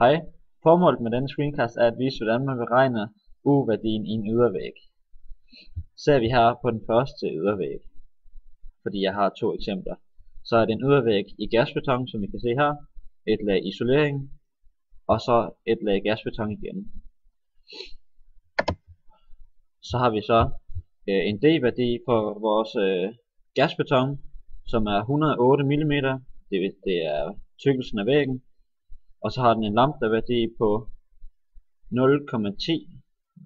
Hej. Formålet med denne screencast er at vise, hvordan man beregner U-værdien i en ydervæg. Ser vi her på den første ydervæg, fordi jeg har to eksempler, så er det en ydervæg i gasbeton, som vi kan se her, et lag isolering, og så et lag gasbeton igen. Så har vi så en D-værdi på vores gasbeton, som er 108 mm, det er tykkelsen af væggen. Og så har den en lambda-værdi på 0,10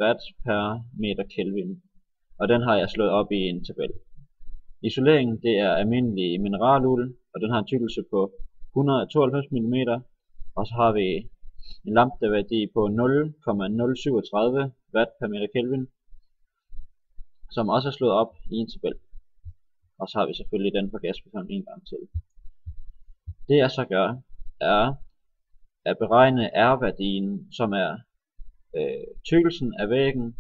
watt per meter Kelvin. Og den har jeg slået op i en tabel. Isoleringen, det er almindelig mineraluld, og den har en tykkelse på 192 mm. Og så har vi en lambda-værdi på 0,037 watt per meter Kelvin, som også er slået op i en tabel. Og så har vi selvfølgelig den for gasbeton en gang til. Det jeg så gør, er at beregne R-værdien, som er tykkelsen af væggen,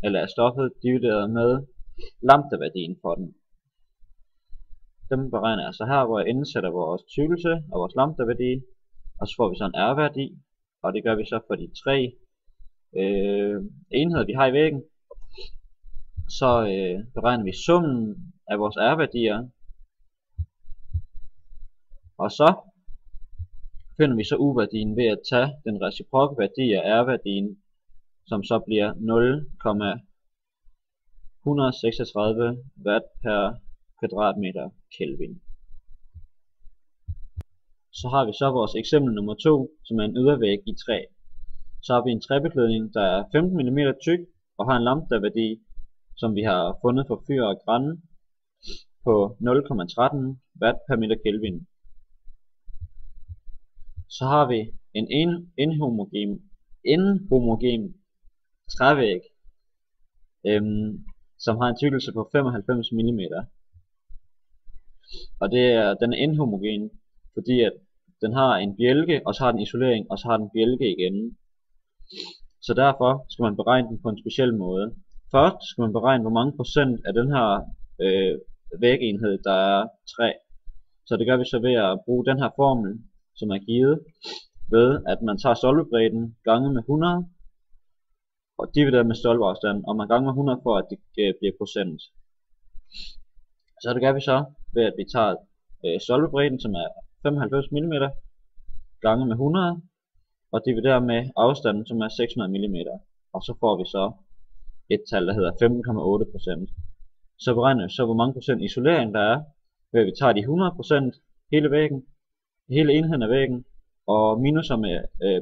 eller af stoffet, divideret med lambda-værdien for den. Dem beregner jeg så her, hvor jeg indsætter vores tykkelse og vores lambda-værdi, og så får vi så en R-værdi, og det gør vi så for de tre enheder, vi har i væggen. Så beregner vi summen af vores R-værdier, og så finder vi så U-værdien ved at tage den reciprokke værdi af R-værdien, som så bliver 0,136 watt per kvadratmeter Kelvin. Så har vi så vores eksempel nummer 2, som er en ydervæg i træ. Så har vi en træbeklædning, der er 15 mm tyk og har en lambda-værdi, som vi har fundet for fyr og gran, på 0,13 watt per meter Kelvin. Så har vi en inhomogen trævæg, som har en tykkelse på 95 mm. Og den er inhomogen, fordi at den har en bjælke, og så har den isolering, og så har den bjælke igen. Så derfor skal man beregne den på en speciel måde. Først skal man beregne, hvor mange procent af den her vægenhed, der er træ. Så det gør vi så ved at bruge den her formel, som er givet ved, at man tager stolpebredden gange med 100 og dividerer med stolpeafstanden, og man ganger med 100 for at det bliver procent. Så det gør vi så ved, at vi tager stolpebredden, som er 95 mm, gange med 100 og dividerer med afstanden, som er 600 mm, og så får vi så et tal, der hedder 15,8%. Så beregner vi så, hvor mange procent isolering der er, ved at vi tager de 100% hele væggen, hele enheden af væggen, og minuser med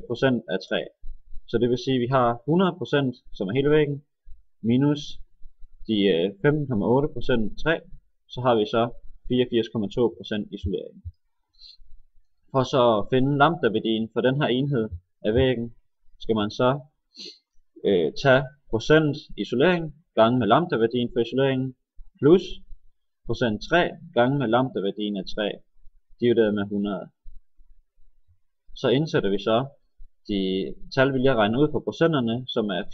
procent af træ. Så det vil sige, at vi har 100%, som er hele væggen, minus de 15,8% træ, så har vi så 84,2% isolering. For så at finde lambda-værdien for den her enhed af væggen, skal man så tage procent isolering gange med lambda-værdien for isoleringen, plus procent træ gange med lambda-værdien af træ, divideret med 100. Så indsætter vi så de tal, vi lige har regnet ud for procenterne, som er 84,2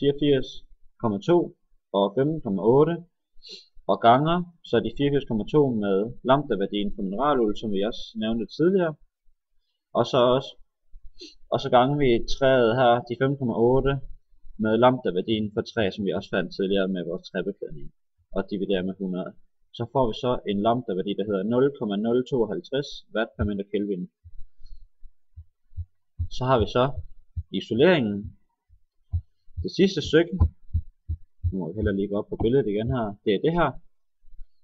og 15,8, og ganger så de 84,2 med lambda-værdien for mineraluld, som vi også nævnte tidligere, og så ganger vi træet her, de 5,8, med lambda-værdien for træ, som vi også fandt tidligere med vores træbeklædning, og dividerer med 100. Så får vi så en lambda-værdi, der hedder 0,052 watt per meter Kelvin. Så har vi så isoleringen. Det sidste stykke, nu må vi heller lige gå op på billedet igen her, det er det her.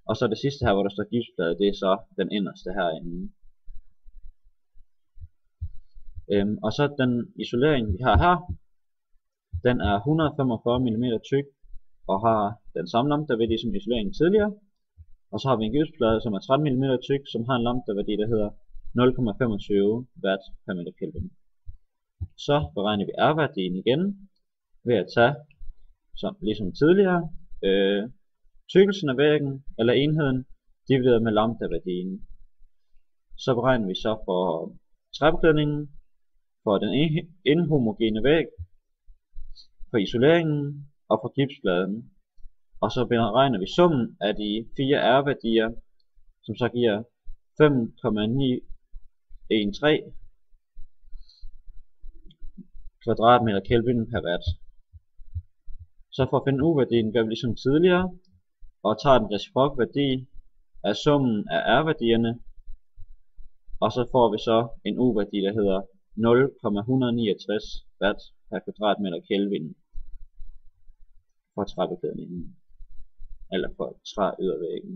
Og så det sidste her, hvor der står gipsplade, det er så den inderste herinde. Og så den isolering, vi har her, den er 145 mm tyk, og har den samme lambda-værdi som isoleringen tidligere. Og så har vi en gipsplade, som er 13 mm tyk, som har en lambda-værdi, der hedder 0,25 watt per meter Kelvin. Så beregner vi R-værdien igen, ved at tage, ligesom tidligere, tykkelsen af væggen, eller enheden, divideret med lambda-værdien. Så beregner vi så for træbeklædningen, for den inhomogene væg, for isoleringen og for gipspladen. Og så beregner vi summen af de 4 R-værdier, som så giver 5,913 kvadratmeter Kelvin per watt. Så for at finde U-værdien gør vi ligesom tidligere, og tager den reciprok værdi af summen af R-værdierne, og så får vi så en U-værdi, der hedder 0,169 watt per kvadratmeter Kelvin for træbeklædningen, eller for træydervæggen.